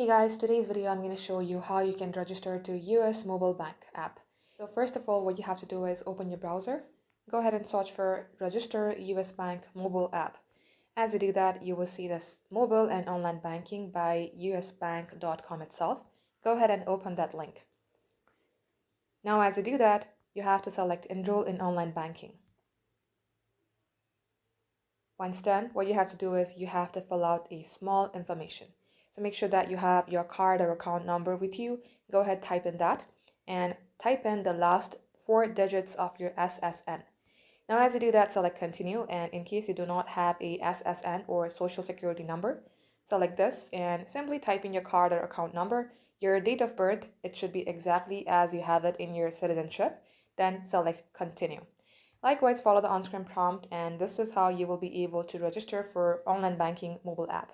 Hey guys, today's video I'm going to show you how you can register to US Mobile Bank app. So first of all, what you have to do is open your browser. Go ahead and search for Register US Bank Mobile app. As you do that, you will see this mobile and online banking by usbank.com itself. Go ahead and open that link. Now as you do that, you have to select Enroll in Online Banking. Once done, what you have to do is you have to fill out a small information. So make sure that you have your card or account number with you. Go ahead, type in that and type in the last 4 digits of your SSN. Now as you do that, select continue, and in case you do not have a SSN or social security number, select this and simply type in your card or account number, your date of birth. It should be exactly as you have it in your citizenship, then select continue. Likewise, follow the on-screen prompt, and this is how you will be able to register for online banking mobile app.